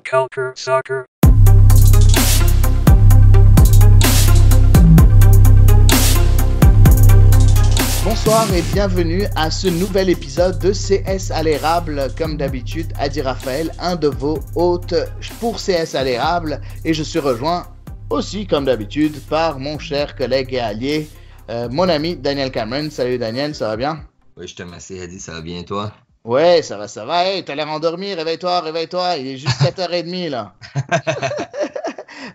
Culture Soccer. Bonsoir et bienvenue à ce nouvel épisode de CS à l'érable. Comme d'habitude, Adi Raphaël, un de vos hôtes pour CS à l'érable. Et je suis rejoint aussi, comme d'habitude, par mon cher collègue et allié, mon ami Daniel Cameron. Salut Daniel, ça va bien? Oui, je te remercie, Adi, ça va bien toi? Ouais, ça va. Hey, t'as l'air endormi, réveille-toi. Il est juste 7h30 là.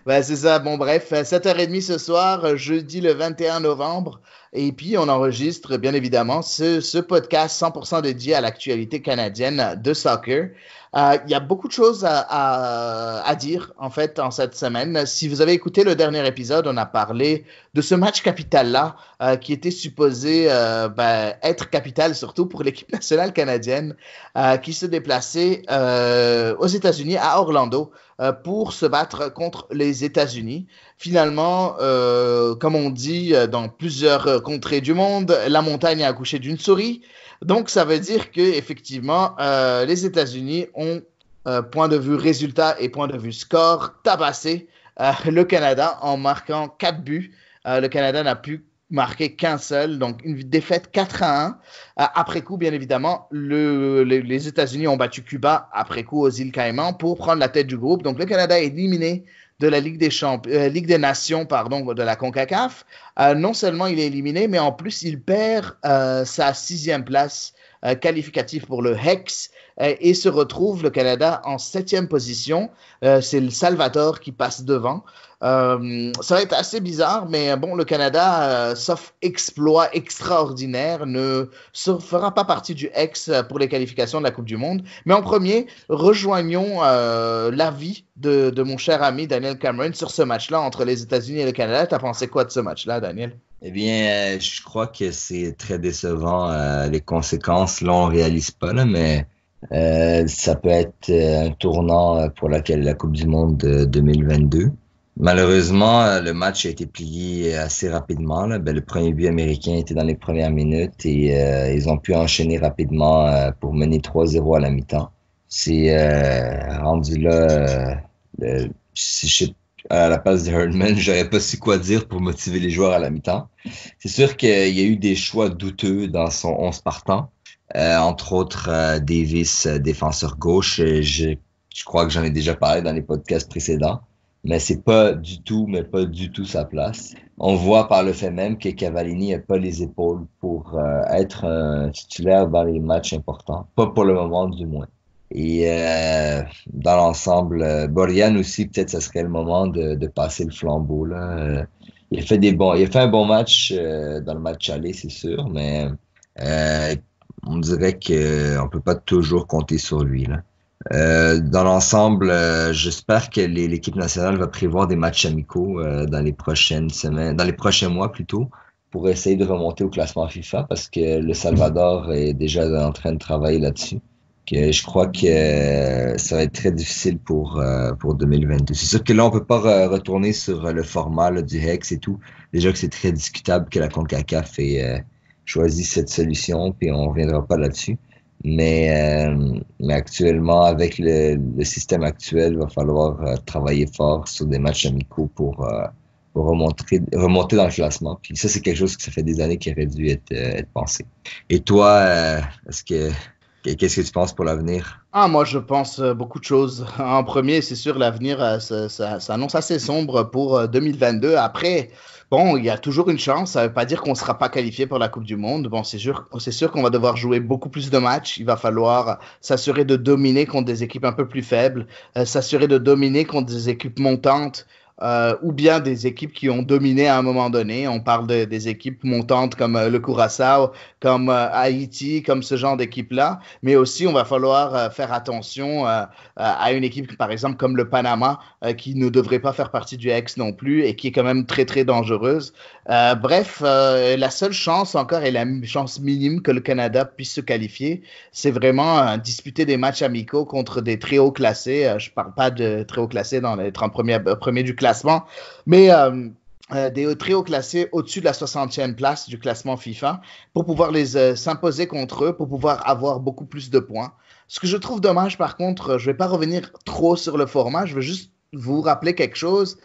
Ben, c'est ça, bon bref, 7h30 ce soir, jeudi le 21 novembre. Et puis on enregistre bien évidemment ce podcast 100% dédié à l'actualité canadienne de soccer. Il y a beaucoup de choses à dire en fait en cette semaine. Si vous avez écouté le dernier épisode, on a parlé de ce match capital-là qui était supposé être capital surtout pour l'équipe nationale canadienne qui se déplaçait aux États-Unis, à Orlando, pour se battre contre les États-Unis. Finalement, comme on dit dans plusieurs contrées du monde, la montagne a accouché d'une souris. Donc, ça veut dire que effectivement, les États-Unis ont, point de vue résultat et point de vue score, tabassé le Canada en marquant 4 buts. Le Canada n'a pu marquer qu'un seul, donc une défaite 4-1. Après coup, bien évidemment, les États-Unis ont battu Cuba après coup aux îles Caïmans pour prendre la tête du groupe. Donc, le Canada est éliminé de la Ligue des Nations, de la CONCACAF. Non seulement il est éliminé, mais en plus il perd sa 6e place qualificative pour le HEX et se retrouve le Canada en 7e position. C'est le Salvador qui passe devant. Ça va être assez bizarre, mais bon, le Canada, sauf exploit extraordinaire, ne fera pas partie du X pour les qualifications de la Coupe du Monde. Mais en premier, rejoignons l'avis de mon cher ami Daniel Cameron sur ce match-là entre les États-Unis et le Canada. T'as pensé quoi de ce match-là, Daniel? Eh bien, je crois que c'est très décevant. Les conséquences, là, on réalise pas, là, mais ça peut être un tournant pour la Coupe du Monde de 2022. Malheureusement, le match a été plié assez rapidement. Là. Le premier but américain était dans les premières minutes et ils ont pu enchaîner rapidement pour mener 3-0 à la mi-temps. C'est rendu là, à la place de Herdman, j'aurais pas su quoi dire pour motiver les joueurs à la mi-temps. C'est sûr qu'il y a eu des choix douteux dans son 11 partant. Entre autres, Davis, défenseur gauche. Je crois que j'en ai déjà parlé dans les podcasts précédents. Mais c'est pas du tout sa place. On voit par le fait même que Cavallini n'a pas les épaules pour être un titulaire dans les matchs importants. Pas pour le moment, du moins. Et dans l'ensemble, Borjan aussi, peut-être ça serait le moment de passer le flambeau, là. Il a fait un bon match dans le match aller, c'est sûr, mais on dirait qu'on peut pas toujours compter sur lui, là. Dans l'ensemble, j'espère que l'équipe nationale va prévoir des matchs amicaux dans les prochaines semaines, dans les prochains mois plutôt, pour essayer de remonter au classement FIFA, parce que le Salvador est déjà en train de travailler là-dessus. Que je crois que ça va être très difficile pour 2022. C'est sûr que là, on peut pas retourner sur le format là, du Hex et tout. Déjà que c'est très discutable que la CONCACAF ait choisi cette solution, puis on reviendra pas là-dessus. Mais actuellement, avec le système actuel, il va falloir travailler fort sur des matchs amicaux pour remonter dans le classement. Puis ça, c'est quelque chose que ça fait des années qui aurait dû être pensé. Et toi, qu'est-ce que tu penses pour l'avenir? Moi, je pense beaucoup de choses. En premier, c'est sûr, l'avenir, ça annonce assez sombre pour 2022. Après, bon, il y a toujours une chance. Ça ne veut pas dire qu'on ne sera pas qualifié pour la Coupe du Monde. Bon, c'est sûr qu'on va devoir jouer beaucoup plus de matchs. Il va falloir s'assurer de dominer contre des équipes un peu plus faibles, s'assurer de dominer contre des équipes montantes. Ou bien des équipes qui ont dominé à un moment donné. On parle des équipes montantes comme le Curaçao, comme Haïti, comme ce genre d'équipe-là. Mais aussi, on va falloir faire attention à une équipe, par exemple, comme le Panama, qui ne devrait pas faire partie du X non plus et qui est quand même très, très dangereuse. Bref, la seule chance encore et la chance minime que le Canada puisse se qualifier, c'est vraiment disputer des matchs amicaux contre des très hauts classés. Je parle pas de très hauts classés dans les 30 premiers du classement, mais des très hauts classés au-dessus de la 60e place du classement FIFA pour pouvoir les s'imposer contre eux, pour pouvoir avoir beaucoup plus de points. Ce que je trouve dommage, par contre, je ne vais pas revenir trop sur le format, je veux juste vous rappeler quelque chose,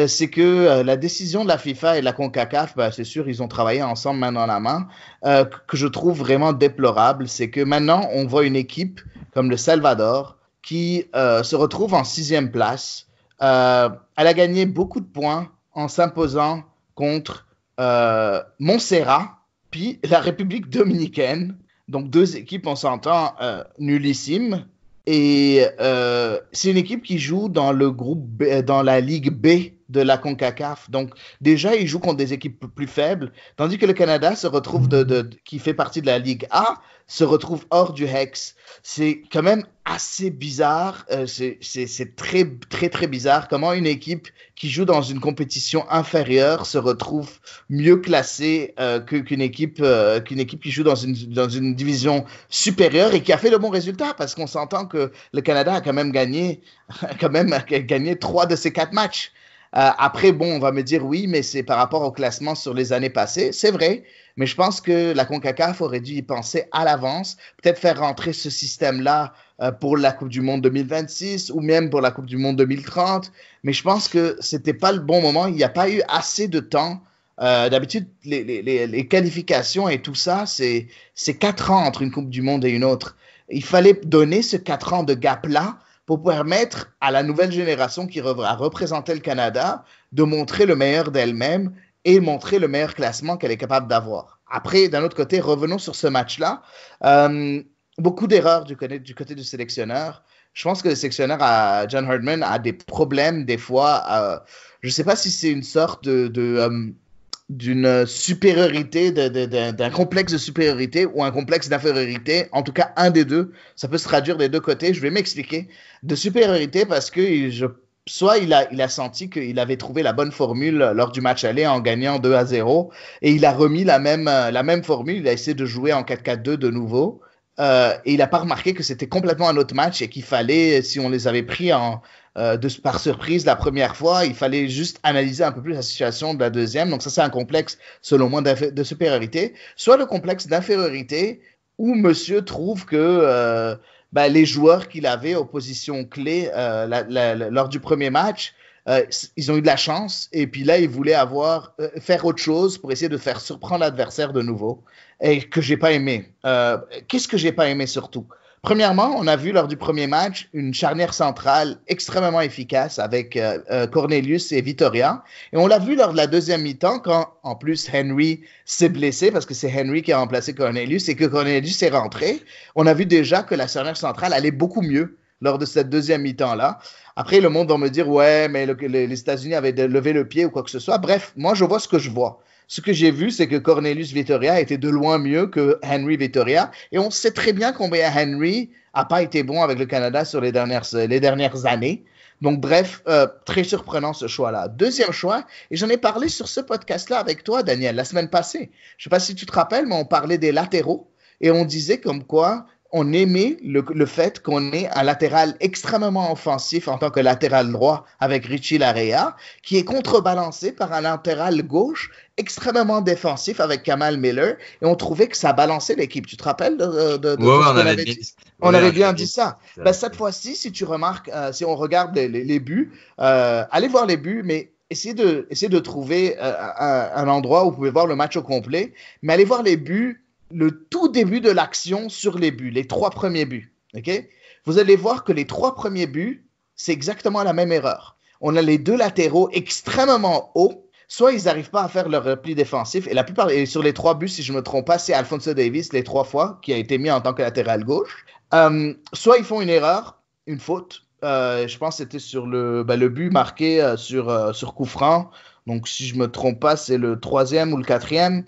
c'est que la décision de la FIFA et de la CONCACAF, ben, c'est sûr, ils ont travaillé ensemble main dans la main, que je trouve vraiment déplorable, c'est que maintenant, on voit une équipe comme le Salvador qui se retrouve en 6e place. Elle a gagné beaucoup de points en s'imposant contre Montserrat, puis la République dominicaine. Donc, deux équipes, on s'entend, nullissimes. Et c'est une équipe qui joue dans le groupe B, dans la Ligue B de la CONCACAF. Donc, déjà, ils jouent contre des équipes plus faibles, tandis que le Canada se retrouve qui fait partie de la Ligue A, se retrouve hors du Hex. C'est quand même assez bizarre. C'est très, très, très bizarre comment une équipe qui joue dans une compétition inférieure se retrouve mieux classée qu'une équipe qui joue dans une division supérieure et qui a fait le bon résultat, parce qu'on s'entend que le Canada a quand même gagné 3 de ses 4 matchs. Après, bon, on va me dire oui, mais c'est par rapport au classement sur les années passées. C'est vrai, mais je pense que la CONCACAF aurait dû y penser à l'avance, peut-être faire rentrer ce système-là pour la Coupe du Monde 2026 ou même pour la Coupe du Monde 2030. Mais je pense que c'était pas le bon moment. Il n'y a pas eu assez de temps. D'habitude, les qualifications et tout ça, c'est 4 ans entre une Coupe du Monde et une autre. Il fallait donner ce 4 ans de gap-là pour permettre à la nouvelle génération qui va représenter le Canada de montrer le meilleur d'elle-même et montrer le meilleur classement qu'elle est capable d'avoir. Après, d'un autre côté, revenons sur ce match-là. Beaucoup d'erreurs du côté du sélectionneur. Je pense que le sélectionneur, John Herdman, a des problèmes des fois. Je ne sais pas si c'est une sorte d'une supériorité, d'un complexe de supériorité ou un complexe d'infériorité, en tout cas un des deux, ça peut se traduire des deux côtés, je vais m'expliquer, de supériorité parce que soit il a senti qu'il avait trouvé la bonne formule lors du match aller en gagnant 2-0 et il a remis la même formule, il a essayé de jouer en 4-4-2 de nouveau et il n'a pas remarqué que c'était complètement un autre match et qu'il fallait, si on les avait pris par surprise la première fois, il fallait juste analyser un peu plus la situation de la deuxième. Donc ça, c'est un complexe, selon moi, de supériorité. Soit le complexe d'infériorité, où monsieur trouve que les joueurs qu'il avait aux positions clés lors du premier match, ils ont eu de la chance. Et puis là, il voulait faire autre chose pour essayer de faire surprendre l'adversaire de nouveau. Et que j'ai pas aimé. Qu'est-ce que j'ai pas aimé surtout? Premièrement, on a vu lors du premier match une charnière centrale extrêmement efficace avec Cornelius et Vitoria. Et on l'a vu lors de la deuxième mi-temps quand, en plus, Henry s'est blessé parce que c'est Henry qui a remplacé Cornelius et que Cornelius est rentré. On a vu déjà que la charnière centrale allait beaucoup mieux lors de cette deuxième mi-temps-là. Après, le monde va me dire, ouais, mais les États-Unis avaient levé le pied ou quoi que ce soit. Bref, moi, je vois ce que je vois. Ce que j'ai vu, c'est que Cornelius Vitoria était de loin mieux que Henry Vitoria. Et on sait très bien combien Henry n'a pas été bon avec le Canada sur les dernières années. Donc, bref, très surprenant ce choix-là. Deuxième choix, et j'en ai parlé sur ce podcast-là avec toi, Daniel, la semaine passée. Je ne sais pas si tu te rappelles, mais on parlait des latéraux et on disait comme quoi on aimait le fait qu'on ait un latéral extrêmement offensif en tant que latéral droit avec Richie Laryea, qui est contrebalancé par un latéral gauche extrêmement défensif avec Kamal Miller, et on trouvait que ça balançait l'équipe. Tu te rappelles de ce qu'on avait dit? On avait bien dit ça. Cette fois-ci, si tu remarques, si on regarde les buts, allez voir les buts, mais essayez de trouver un endroit où vous pouvez voir le match au complet, mais allez voir les buts, le tout début de l'action sur les buts, les 3 premiers buts. Okay? Vous allez voir que les 3 premiers buts, c'est exactement la même erreur. On a les 2 latéraux extrêmement hauts. Soit ils n'arrivent pas à faire leur repli défensif, et sur les 3 buts, si je ne me trompe pas, c'est Alphonso Davies les 3 fois qui a été mis en tant que latéral gauche. Soit ils font une erreur, une faute. Je pense que c'était sur le but marqué sur coup franc. Donc si je ne me trompe pas, c'est le 3e ou le 4e.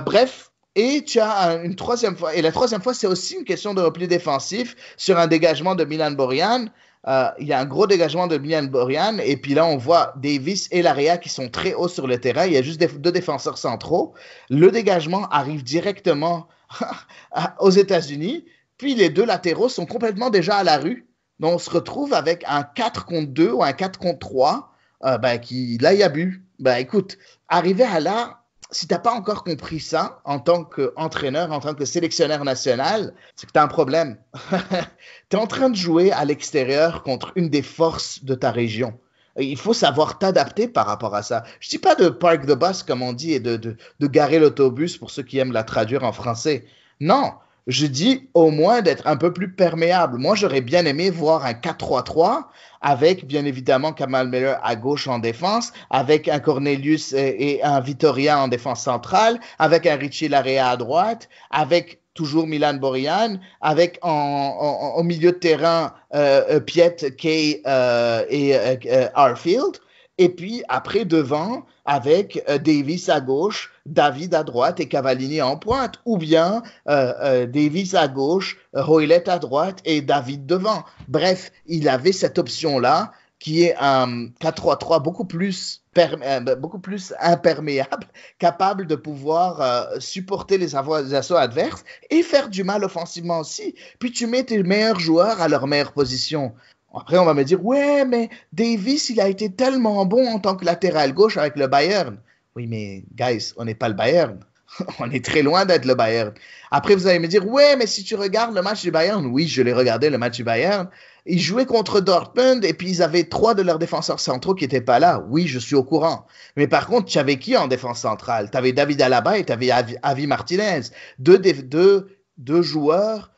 Bref. Et tu as une 3e fois. Et la 3e fois, c'est aussi une question de repli défensif sur un dégagement de Milan Borjan. Il y a un gros dégagement de Milan Borjan. Et puis là, on voit Davis et Laryea qui sont très hauts sur le terrain. Il y a juste 2 défenseurs centraux. Le dégagement arrive directement aux États-Unis. Puis les 2 latéraux sont complètement déjà à la rue. Donc on se retrouve avec un 4 contre 2 ou un 4 contre 3. Là, il y a but. Écoute, arrivé à là, si tu n'as pas encore compris ça en tant qu'entraîneur, en tant que sélectionneur national, c'est que tu as un problème. Tu es en train de jouer à l'extérieur contre une des forces de ta région. Il faut savoir t'adapter par rapport à ça. Je ne dis pas de park the bus, comme on dit, et de garer l'autobus pour ceux qui aiment la traduire en français. Non, je dis au moins d'être un peu plus perméable. Moi, j'aurais bien aimé voir un 4-3-3 avec, bien évidemment, Kamal Miller à gauche en défense, avec un Cornelius et un Vitoria en défense centrale, avec un Richie Larea à droite, avec toujours Milan Borjan, avec au milieu de terrain Piet, Kay et Arfield. Et puis après, devant, avec Davis à gauche, David à droite et Cavallini en pointe. Ou bien Davis à gauche, Hoylett à droite et David devant. Bref, il avait cette option-là qui est un 4-3-3 beaucoup plus imperméable, capable de pouvoir supporter les assauts adverses et faire du mal offensivement aussi. Puis tu mets tes meilleurs joueurs à leur meilleure position. Après, on va me dire, ouais, mais Davis, il a été tellement bon en tant que latéral gauche avec le Bayern. Oui, mais guys, on n'est pas le Bayern. On est très loin d'être le Bayern. Après, vous allez me dire, ouais, mais si tu regardes le match du Bayern, oui, je l'ai regardé, le match du Bayern. Ils jouaient contre Dortmund et puis ils avaient 3 de leurs défenseurs centraux qui n'étaient pas là. Oui, je suis au courant. Mais par contre, tu avais qui en défense centrale? Tu avais David Alaba et tu avais Avi Martinez. Deux joueurs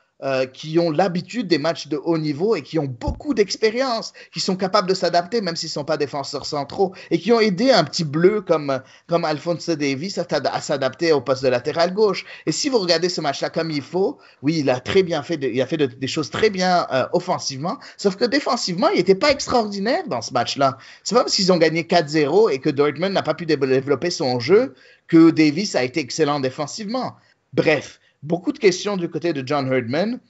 qui ont l'habitude des matchs de haut niveau et qui ont beaucoup d'expérience, qui sont capables de s'adapter même s'ils ne sont pas défenseurs centraux et qui ont aidé un petit bleu comme Alphonso Davies à s'adapter au poste de latéral gauche. Et si vous regardez ce match-là comme il faut, oui, il a très bien fait, il a fait des choses très bien offensivement, sauf que défensivement, il n'était pas extraordinaire dans ce match-là. C'est pas parce qu'ils ont gagné 4-0 et que Dortmund n'a pas pu développer son jeu que Davies a été excellent défensivement. Bref, beaucoup de questions du côté de John Herdman.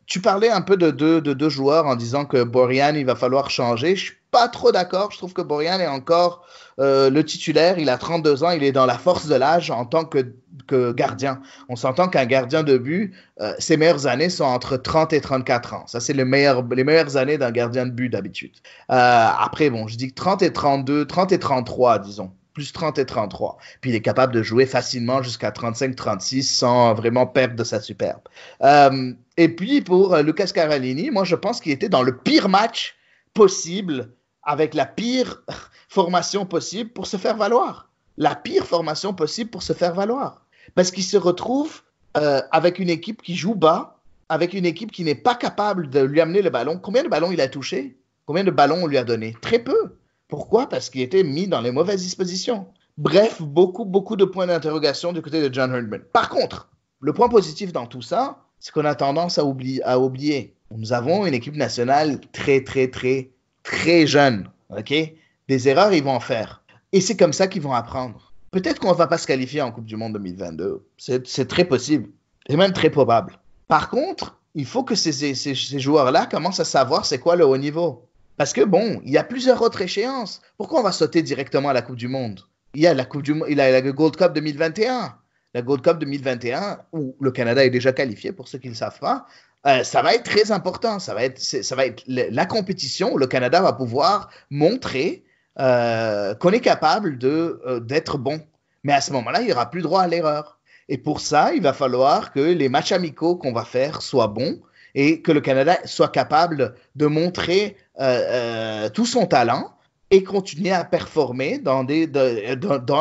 Tu parlais un peu de deux joueurs en disant que Borjan, il va falloir changer. Je ne suis pas trop d'accord. Je trouve que Borjan est encore le titulaire. Il a 32 ans. Il est dans la force de l'âge en tant que gardien. On s'entend qu'un gardien de but, ses meilleures années sont entre 30 et 34 ans. Ça, c'est les meilleures années d'un gardien de but d'habitude. Après, bon, je dis 30 et 32, 30 et 33, disons. Plus 30 et 33. Puis il est capable de jouer facilement jusqu'à 35-36 sans vraiment perdre de sa superbe. Et puis pour Lucas Cavallini, moi je pense qu'il était dans le pire match possible, avec la pire formation possible pour se faire valoir. La pire formation possible pour se faire valoir. Parce qu'il se retrouve avec une équipe qui joue bas, avec une équipe qui n'est pas capable de lui amener le ballon. Combien de ballons il a touché? Combien de ballons on lui a donné? Très peu. Pourquoi? Parce qu'il était mis dans les mauvaises dispositions. Bref, beaucoup de points d'interrogation du côté de John Herdman. Par contre, le point positif dans tout ça, c'est qu'on a tendance à oublier. Nous avons une équipe nationale très jeune. Okay? Des erreurs, ils vont en faire. Et c'est comme ça qu'ils vont apprendre. Peut-être qu'on ne va pas se qualifier en Coupe du Monde 2022. C'est très possible. C'est même très probable. Par contre, il faut que ces joueurs-là commencent à savoir c'est quoi le haut niveau. Parce que bon, il y a plusieurs autres échéances. Pourquoi on va sauter directement à la Coupe du Monde? Il y a la Gold Cup 2021. La Gold Cup 2021, où le Canada est déjà qualifié, pour ceux qui ne le savent pas, ça va être très important. Ça va être la compétition où le Canada va pouvoir montrer qu'on est capable d'être bon. Mais à ce moment-là, il n'y aura plus droit à l'erreur. Et pour ça, il va falloir que les matchs amicaux qu'on va faire soient bons et que le Canada soit capable de montrer tout son talent et continuer à performer dans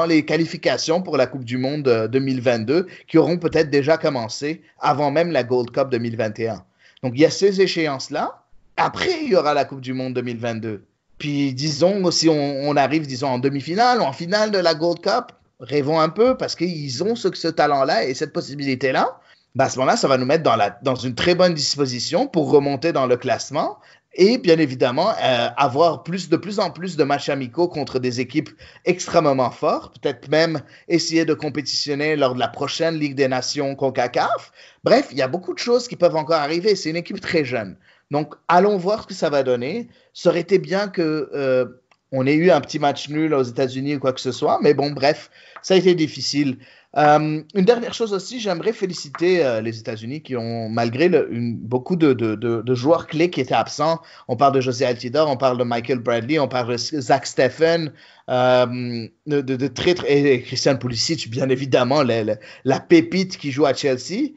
les qualifications pour la Coupe du Monde 2022 qui auront peut-être déjà commencé avant même la Gold Cup 2021. Donc, il y a ces échéances-là. Après, il y aura la Coupe du Monde 2022. Puis, disons, si on arrive, disons, en demi-finale ou en finale de la Gold Cup, rêvons un peu parce qu'ils ont ce talent-là et cette possibilité-là. Ben à ce moment-là, ça va nous mettre dans une très bonne disposition pour remonter dans le classement et bien évidemment avoir de plus en plus de matchs amicaux contre des équipes extrêmement fortes, peut-être même essayer de compétitionner lors de la prochaine Ligue des Nations CONCACAF. Bref, il y a beaucoup de choses qui peuvent encore arriver. C'est une équipe très jeune. Donc, allons voir ce que ça va donner. Ça aurait été bien qu'on ait eu un petit match nul aux États-Unis ou quoi que ce soit, mais bon, bref, ça a été difficile. Une dernière chose aussi, j'aimerais féliciter les États-Unis qui ont, malgré beaucoup de joueurs clés qui étaient absents, on parle de José Altidore, on parle de Michael Bradley, on parle de Zach Steffen, et Christian Pulisic, bien évidemment, la pépite qui joue à Chelsea.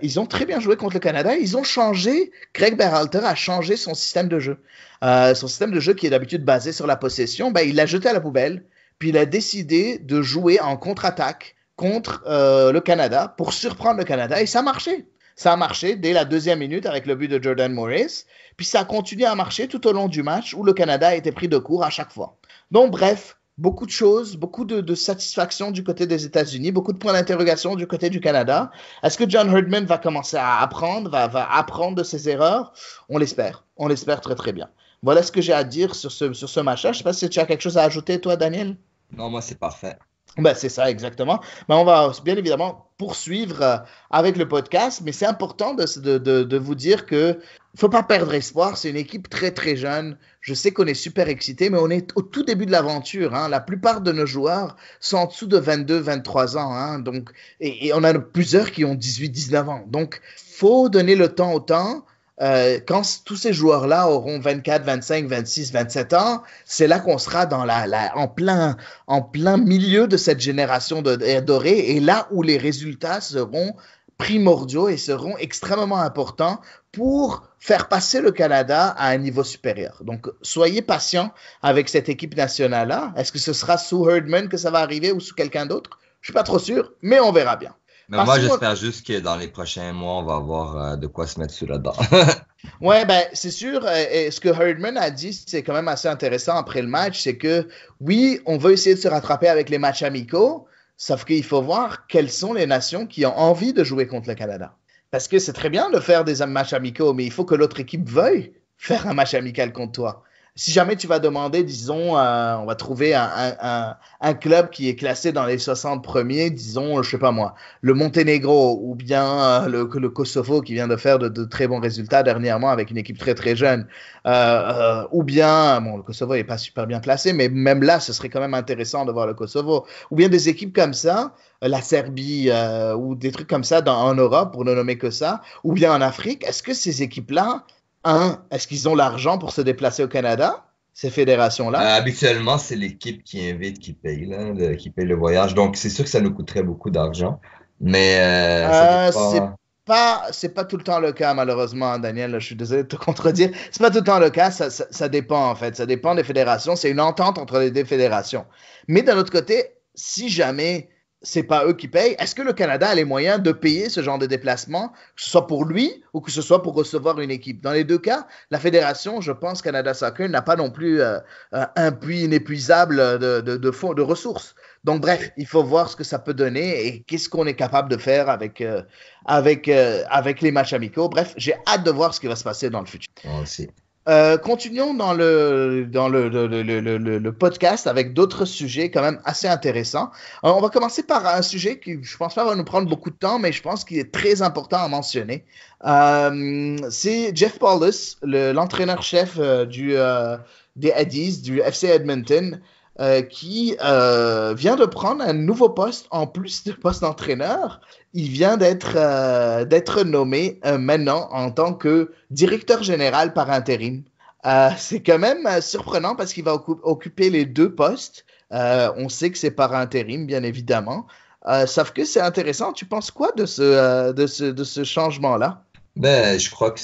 Ils ont très bien joué contre le Canada. Ils ont changé, Craig Berhalter a changé son système de jeu. Son système de jeu qui est d'habitude basé sur la possession, ben, il l'a jeté à la poubelle, puis il a décidé de jouer en contre-attaque contre le Canada pour surprendre le Canada et ça a marché. Ça a marché dès la 2e minute avec le but de Jordan Morris, puis ça a continué à marcher tout au long du match où le Canada a été pris de court à chaque fois. Donc bref, beaucoup de choses, beaucoup de satisfaction du côté des États-Unis, beaucoup de points d'interrogation du côté du Canada. Est-ce que John Herdman va commencer à apprendre, va apprendre de ses erreurs? On l'espère très très bien. Voilà ce que j'ai à dire sur ce match-là. Je ne sais pas si tu as quelque chose à ajouter, toi, Daniel? Non, moi, c'est parfait. Ben, c'est ça, exactement. Ben, on va bien évidemment poursuivre avec le podcast, mais c'est important de vous dire que faut pas perdre espoir. C'est une équipe très, très jeune. Je sais qu'on est super excités, mais on est au tout début de l'aventure. Hein. La plupart de nos joueurs sont en dessous de 22, 23 ans. Hein. Donc, et on a plusieurs qui ont 18, 19 ans. Donc, faut donner le temps au temps. Quand tous ces joueurs-là auront 24, 25, 26, 27 ans, c'est là qu'on sera en plein milieu de cette génération dorée et là où les résultats seront primordiaux et seront extrêmement importants pour faire passer le Canada à un niveau supérieur. Donc, soyez patients avec cette équipe nationale-là. Est-ce que ce sera sous Herdman que ça va arriver ou sous quelqu'un d'autre? Je suis pas trop sûr, mais on verra bien. Mais moi, j'espère juste que dans les prochains mois, on va avoir de quoi se mettre sous la dent. Ouais, ben c'est sûr. Ce que Herdman a dit, c'est quand même assez intéressant après le match, c'est que oui, on veut essayer de se rattraper avec les matchs amicaux, sauf qu'il faut voir quelles sont les nations qui ont envie de jouer contre le Canada. Parce que c'est très bien de faire des matchs amicaux, mais il faut que l'autre équipe veuille faire un match amical contre toi. Si jamais tu vas demander, disons, on va trouver un club qui est classé dans les 60 premiers, disons, je sais pas moi, le Monténégro ou bien le Kosovo qui vient de faire de très bons résultats dernièrement avec une équipe très très jeune, ou bien, bon, le Kosovo n'est pas super bien classé, mais même là, ce serait quand même intéressant de voir le Kosovo, ou bien des équipes comme ça, la Serbie ou des trucs comme ça en Europe, pour ne nommer que ça, ou bien en Afrique. Est-ce que ces équipes-là est-ce qu'ils ont l'argent pour se déplacer au Canada, ces fédérations-là? Habituellement, c'est l'équipe qui invite qui paye, là, qui paye le voyage. Donc, c'est sûr que ça nous coûterait beaucoup d'argent. Mais ça dépend. C'est pas tout le temps le cas, malheureusement, Daniel. Je suis désolé de te contredire. C'est pas tout le temps le cas. Ça dépend, en fait. Ça dépend des fédérations. C'est une entente entre les deux fédérations. Mais d'un autre côté, si jamais c'est pas eux qui payent, est-ce que le Canada a les moyens de payer ce genre de déplacement, que ce soit pour lui ou que ce soit pour recevoir une équipe? Dans les deux cas, la fédération, je pense, Canada Soccer, n'a pas non plus un puits inépuisable de fonds, de ressources. Donc, bref, il faut voir ce que ça peut donner et qu'est-ce qu'on est capable de faire avec les matchs amicaux. Bref, j'ai hâte de voir ce qui va se passer dans le futur. Moi aussi. Continuons dans le podcast avec d'autres sujets quand même assez intéressants. On va commencer par un sujet qui, je pense pas, va nous prendre beaucoup de temps, mais je pense qu'il est très important à mentionner. C'est Jeff Paulus, l'entraîneur-chef des Eddies, du FC Edmonton, qui vient de prendre un nouveau poste en plus de poste d'entraîneur. Il vient d'être nommé maintenant en tant que directeur général par intérim. C'est quand même surprenant parce qu'il va occuper les deux postes. On sait que c'est par intérim, bien évidemment. Sauf que c'est intéressant. Tu penses quoi de ce changement-là? Ben, je crois que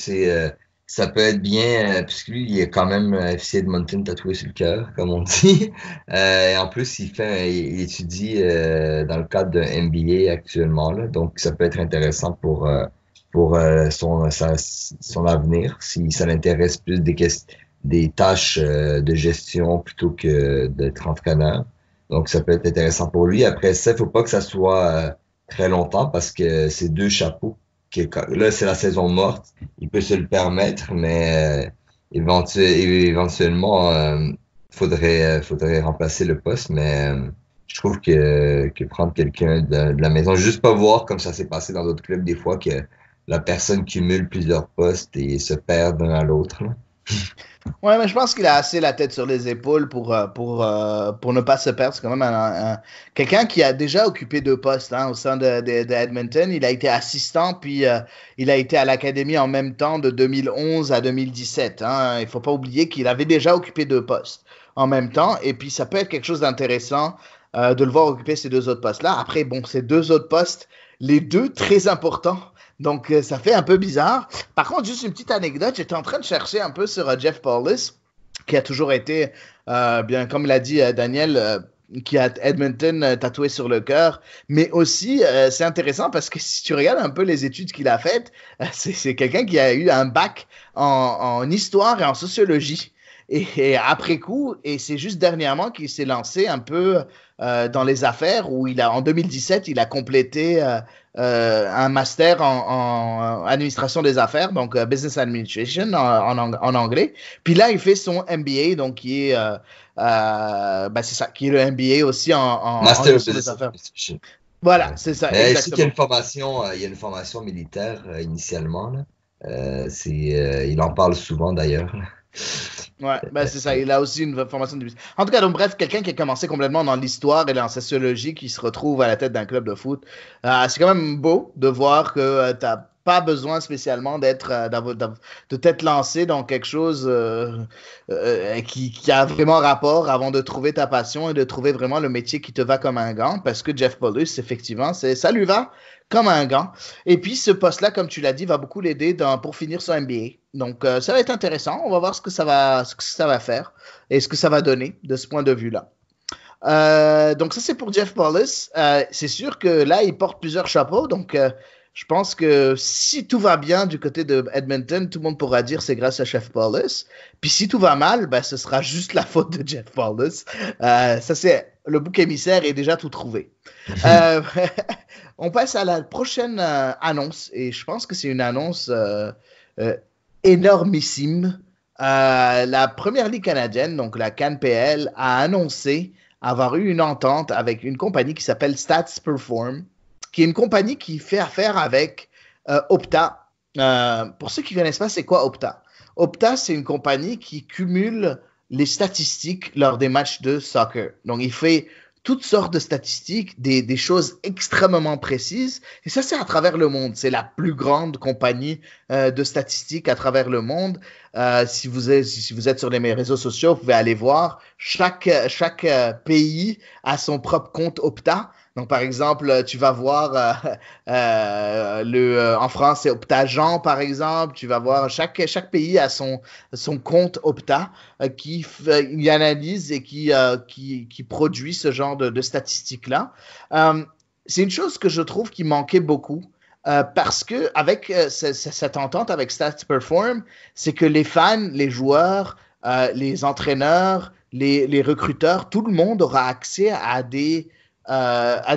ça peut être bien, puisque lui, il est quand même FC Edmonton tatoué sur le cœur, comme on dit. Et en plus, il étudie dans le cadre d'un MBA actuellement, là, donc ça peut être intéressant pour son avenir, si ça l'intéresse plus des tâches de gestion plutôt que d'être entraîneur. Donc ça peut être intéressant pour lui. Après ça, il faut pas que ça soit très longtemps parce que c'est deux chapeaux. Là, c'est la saison morte. Il peut se le permettre, mais éventuellement, faudrait remplacer le poste. Mais je trouve que prendre quelqu'un de la maison, juste pas voir comme ça s'est passé dans d'autres clubs des fois que la personne cumule plusieurs postes et se perd d'un à l'autre. Là. Ouais, mais je pense qu'il a assez la tête sur les épaules pour ne pas se perdre. C'est quand même quelqu'un qui a déjà occupé deux postes au sein de Edmonton. Il a été assistant, puis il a été à l'académie en même temps de 2011 à 2017. Il ne faut pas oublier qu'il avait déjà occupé deux postes en même temps. Et puis, ça peut être quelque chose d'intéressant de le voir occuper ces deux autres postes-là. Après, bon, ces deux autres postes, les deux très importants. Donc, ça fait un peu bizarre. Par contre, juste une petite anecdote, j'étais en train de chercher un peu sur Jeff Paulus, qui a toujours été, bien comme l'a dit Daniel, qui a Edmonton tatoué sur le cœur. Mais aussi, c'est intéressant parce que si tu regardes un peu les études qu'il a faites, c'est quelqu'un qui a eu un bac en histoire et en sociologie. Et après coup, et c'est juste dernièrement qu'il s'est lancé un peu dans les affaires où en 2017, il a complété un master en administration des affaires, donc Business Administration en anglais. Puis là, il fait son MBA, donc qui est, c'est ça, qui est le MBA aussi en Master of gestion des Business affaires. Administration. Voilà, Ouais. c'est ça, Mais je sais qu'il y a exactement. il y a une formation militaire initialement. Là. Il en parle souvent d'ailleurs. Ouais, c'est ça. Il a aussi une formation de business. En tout cas, donc, bref, quelqu'un qui a commencé complètement dans l'histoire et dans la sociologie, qui se retrouve à la tête d'un club de foot. C'est quand même beau de voir que tu n'as pas besoin spécialement de t'être lancé dans quelque chose qui a vraiment rapport avant de trouver ta passion et de trouver vraiment le métier qui te va comme un gant. Parce que Jeff Paulus, effectivement, ça lui va comme un gant. Et puis, ce poste-là, comme tu l'as dit, va beaucoup l'aider pour finir son MBA. Donc, ça va être intéressant. On va voir ce que ça va faire et ce que ça va donner de ce point de vue-là. Donc, ça, c'est pour Jeff Paulus. C'est sûr que là, il porte plusieurs chapeaux. Donc, je pense que si tout va bien du côté de Edmonton, tout le monde pourra dire c'est grâce à Jeff Paulus. Puis si tout va mal, ce sera juste la faute de Jeff Paulus. Ça, c'est le bouc émissaire est déjà tout trouvé. On passe à la prochaine annonce et je pense que c'est une annonce euh, énormissime. La Première Ligue canadienne, donc la CanPL, a annoncé avoir eu une entente avec une compagnie qui s'appelle Stats Perform, qui est une compagnie qui fait affaire avec Opta. Pour ceux qui ne connaissent pas, c'est quoi Opta? Opta, c'est une compagnie qui cumule les statistiques lors des matchs de soccer. Donc, il fait toutes sortes de statistiques, des choses extrêmement précises. Et ça, c'est à travers le monde. C'est la plus grande compagnie de statistiques à travers le monde. Si vous êtes sur les réseaux sociaux, vous pouvez aller voir. Chaque pays a son propre compte Opta. Donc, par exemple, tu vas voir en France, c'est Optagen, par exemple. Tu vas voir chaque pays a son compte Opta qui analyse et qui produit ce genre de statistiques-là. C'est une chose que je trouve qui manquait beaucoup. Parce que avec cette entente avec Stats Perform, c'est que les fans, les joueurs, les entraîneurs, les recruteurs, tout le monde aura accès à des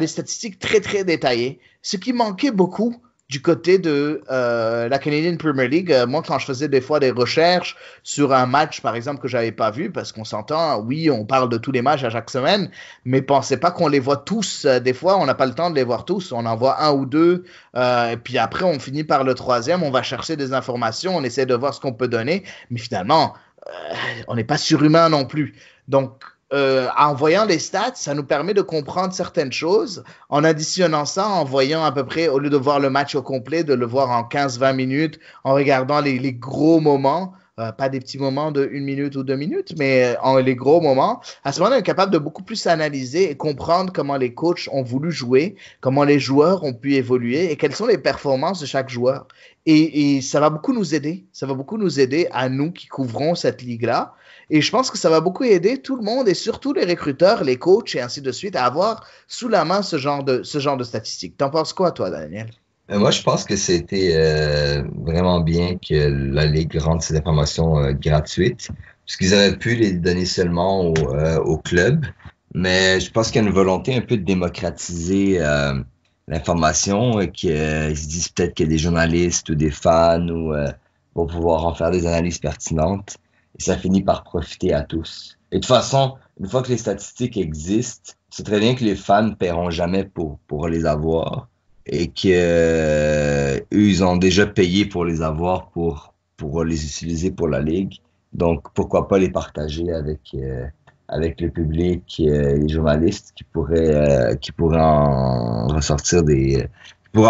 statistiques très, très détaillées. Ce qui manquait beaucoup du côté de la Canadian Premier League. Moi, quand je faisais des fois des recherches sur un match, par exemple, que je n'avais pas vu, parce qu'on s'entend, oui, on parle de tous les matchs à chaque semaine, mais pensez pas qu'on les voit tous. Des fois, on n'a pas le temps de les voir tous. On en voit un ou deux, et puis après, on finit par le troisième. On va chercher des informations, on essaie de voir ce qu'on peut donner, mais finalement, on n'est pas surhumain non plus. Donc, en voyant les stats, ça nous permet de comprendre certaines choses. En additionnant ça, en voyant à peu près, au lieu de voir le match au complet, de le voir en 15-20 minutes, en regardant les gros moments, pas des petits moments de 1 minute ou 2 minutes, mais les gros moments. À ce moment-là, on est capable de beaucoup plus analyser et comprendre comment les coachs ont voulu jouer, comment les joueurs ont pu évoluer et quelles sont les performances de chaque joueur. Et ça va beaucoup nous aider. Ça va beaucoup nous aider à nous qui couvrons cette ligue-là. Et je pense que ça va beaucoup aider tout le monde et surtout les recruteurs, les coachs et ainsi de suite à avoir sous la main ce genre de statistiques. T'en penses quoi, toi, Daniel? Moi, je pense que c'était vraiment bien que la Ligue rende ces informations gratuites, parce qu'ils auraient pu les donner seulement au club. Mais je pense qu'il y a une volonté un peu de démocratiser l'information et qu'ils se disent peut-être que des journalistes ou des fans vont pouvoir en faire des analyses pertinentes. Et ça finit par profiter à tous. Et de toute façon, une fois que les statistiques existent, c'est très bien que les fans ne paieront jamais pour les avoir et que eux, ils ont déjà payé pour les avoir pour les utiliser pour la Ligue. Donc, pourquoi pas les partager avec le public, les journalistes qui pourraient en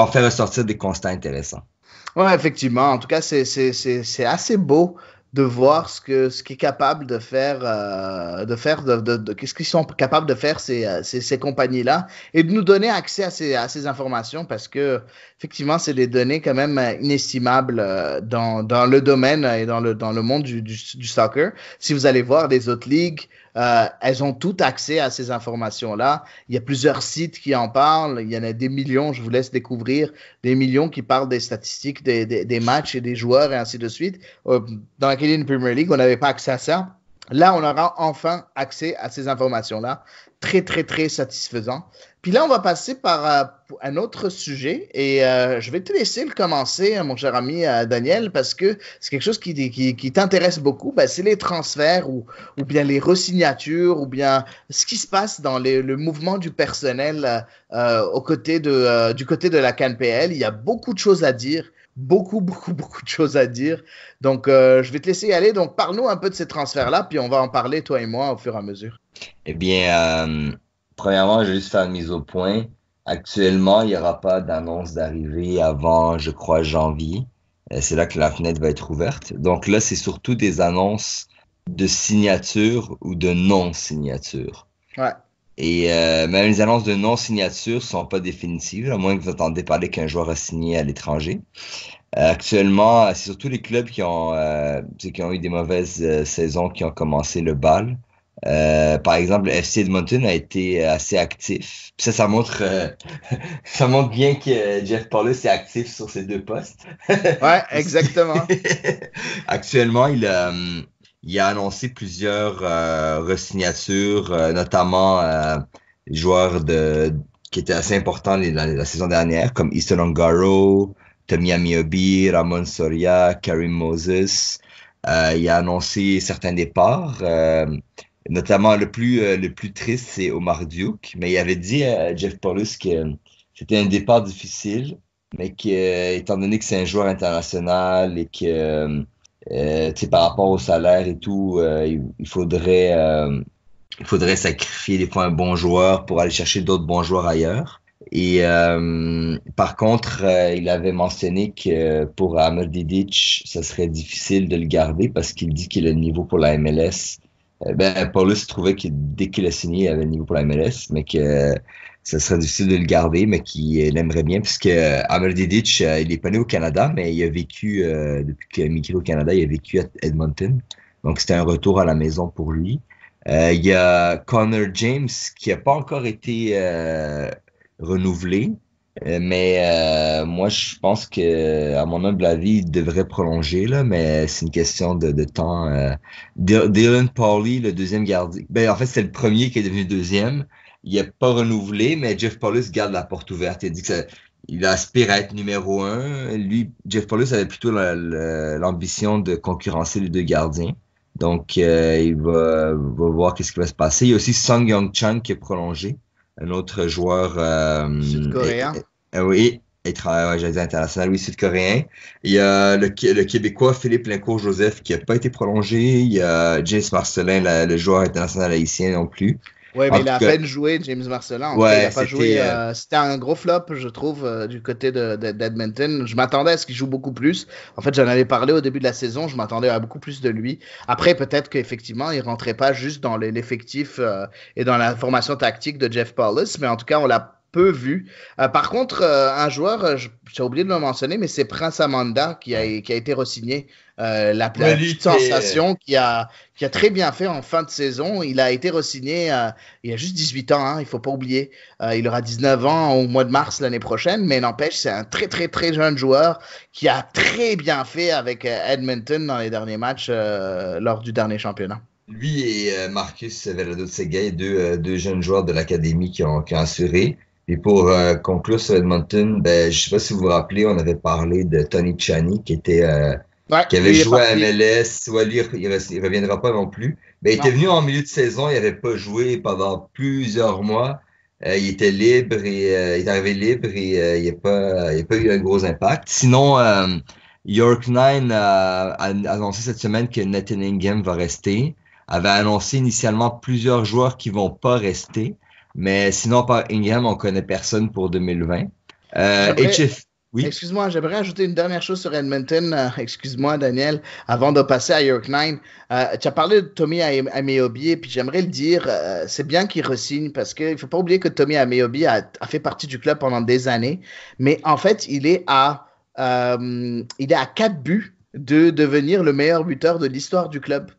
faire ressortir des constats intéressants. Ouais, effectivement. En tout cas, c'est assez beau de voir ce qu'est capable qu'est-ce qu'ils sont capables de faire ces compagnies-là et de nous donner accès à ces informations parce que, effectivement, c'est des données quand même inestimables dans le domaine et dans le monde du soccer. Si vous allez voir les autres ligues, elles ont tout accès à ces informations-là. Il y a plusieurs sites qui en parlent. Il y en a des millions, je vous laisse découvrir des millions qui parlent des statistiques des matchs et des joueurs et ainsi de suite. Dans la Canadian Premier League, on n'avait pas accès à ça. Là, on aura enfin accès à ces informations-là. Très, très, très satisfaisant. Puis là, on va passer par un autre sujet et je vais te laisser le commencer, mon cher ami Daniel, parce que c'est quelque chose qui t'intéresse beaucoup. Ben, c'est les transferts ou bien les resignatures ou bien ce qui se passe dans le mouvement du personnel du côté de la CanPL. Il y a beaucoup de choses à dire. Beaucoup, beaucoup, beaucoup de choses à dire. Donc, je vais te laisser y aller. Donc, parle-nous un peu de ces transferts-là, puis on va en parler, toi et moi, au fur et à mesure. Eh bien, premièrement, je vais juste faire une mise au point. Actuellement, il n'y aura pas d'annonce d'arrivée avant, je crois, janvier. C'est là que la fenêtre va être ouverte. Donc là, c'est surtout des annonces de signature ou de non-signature. Ouais. Et même les annonces de non-signature sont pas définitives, à moins que vous entendez parler qu'un joueur a signé à l'étranger. Actuellement, c'est surtout les clubs qui ont eu des mauvaises saisons qui ont commencé le bal. Par exemple, le FC Edmonton a été assez actif. Puis ça montre, ça montre bien que Jeff Paulus est actif sur ces deux postes. Ouais, exactement. Actuellement, il a annoncé plusieurs re-signatures, notamment joueurs qui étaient assez importants la saison dernière, comme Easton Ongaro, Tommy Amiobi, Ramon Soria, Karim Moses. Il a annoncé certains départs. Notamment, le plus triste, c'est Omar Duke. Mais il avait dit à Jeff Paulus que c'était un départ difficile, mais que, étant donné que c'est un joueur international et que, tu sais, par rapport au salaire et tout, il faudrait sacrifier des fois un bon joueur pour aller chercher d'autres bons joueurs ailleurs. Et par contre, il avait mentionné que pour Amr Didic, ça serait difficile de le garder parce qu'il dit qu'il a le niveau pour la MLS. Paulus trouvait que dès qu'il a signé, il avait le niveau pour la MLS, mais que ça serait difficile de le garder, mais qu'il aimerait bien, puisque Amr Didic, il est pas né au Canada, mais il a vécu, depuis qu'il a migré au Canada, il a vécu à Edmonton. Donc, c'était un retour à la maison pour lui. Il y a Connor James, qui a pas encore été renouvelé. Mais moi, je pense que, à mon humble avis, il devrait prolonger, là, mais c'est une question de temps. Dylan Pauley, le deuxième gardien, en fait, c'est le premier qui est devenu deuxième. Il n'a pas renouvelé, mais Jeff Paulus garde la porte ouverte. Il a dit que il aspire à être numéro un. Lui, Jeff Paulus avait plutôt l'ambition de concurrencer les deux gardiens. Donc, il va voir qu'est-ce qui va se passer. Il y a aussi Sung Young Chang qui est prolongé, un autre joueur Sud-coréen. oui, ouais, j'allais dire international, oui, sud-coréen. Il y a le Québécois Philippe Lincourt-Joseph qui n'a pas été prolongé. Il y a James Marcelin, le joueur international haïtien non plus. Oui, mais En il tout a à cas, peine joué, James Marcelin. En tout cas, il ouais, n'a pas joué. C'était un gros flop, je trouve, du côté d'Edmonton. Je m'attendais à ce qu'il joue beaucoup plus. En fait, j'en avais parlé au début de la saison. Je m'attendais à beaucoup plus de lui. Après, peut-être qu'effectivement, il rentrait pas juste dans l'effectif et dans la formation tactique de Jeff Paulus. Mais en tout cas, on l'a peu vu. Par contre, un joueur, j'ai oublié de le mentionner, mais c'est Prince Amanda qui a été re-signé. La ouais, lui, petite sensation qui a très bien fait en fin de saison. Il a été re-signé il a juste 18 ans, hein, il ne faut pas oublier. Il aura 19 ans au mois de mars l'année prochaine, mais n'empêche, c'est un très très très jeune joueur qui a très bien fait avec Edmonton dans les derniers matchs lors du dernier championnat. lui et Marcus Velado-Tsegay, deux jeunes joueurs de l'académie qui ont assuré. Et pour conclure sur Edmonton, je sais pas si vous vous rappelez, on avait parlé de Tony Tchani Ouais, qui avait lui est joué à parti. MLS. Ouais, lui, il reviendra pas non plus. Il était Non. venu en milieu de saison, il avait pas joué pendant plusieurs mois. Il était libre et il est arrivé libre et il n'y a pas eu un gros impact. Sinon, York Nine a annoncé cette semaine que Nathan Ingham va rester. Avait annoncé initialement plusieurs joueurs qui vont pas rester. Mais sinon, par Ingham, on connaît personne pour 2020. J'aimerais, HF, oui. excuse-moi, j'aimerais ajouter une dernière chose sur Edmonton. Excuse-moi, Daniel, avant de passer à York Nine. Tu as parlé de Tommy Ameobi, puis j'aimerais le dire, c'est bien qu'il re-signe parce qu'il ne faut pas oublier que Tommy Ameobi a fait partie du club pendant des années, mais en fait, il est à 4 buts de devenir le meilleur buteur de l'histoire du club.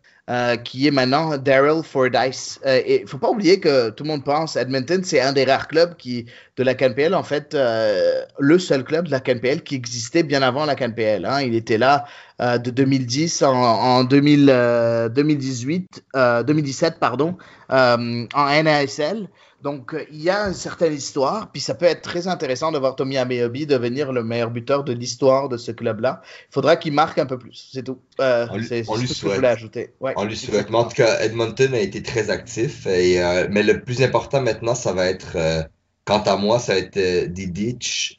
Qui est maintenant Daryl Fordyce. Et il ne faut pas oublier que tout le monde pense Edmonton, c'est un des rares clubs de la CNPL, en fait, le seul club de la CNPL qui existait bien avant la CNPL. Hein. Il était là de 2010 en 2018, 2017, pardon, en NASL. Donc, il y a une certaine histoire, puis ça peut être très intéressant de voir Tommy Ameobi devenir le meilleur buteur de l'histoire de ce club-là. Il faudra qu'il marque un peu plus, c'est tout. C'est On tout lui ce que je voulais souhaite. ajouter. Ouais, On lui souhaite. Mais en exactement. tout cas, Edmonton a été très actif. Mais le plus important maintenant, ça va être, quant à moi, ça va être Didic,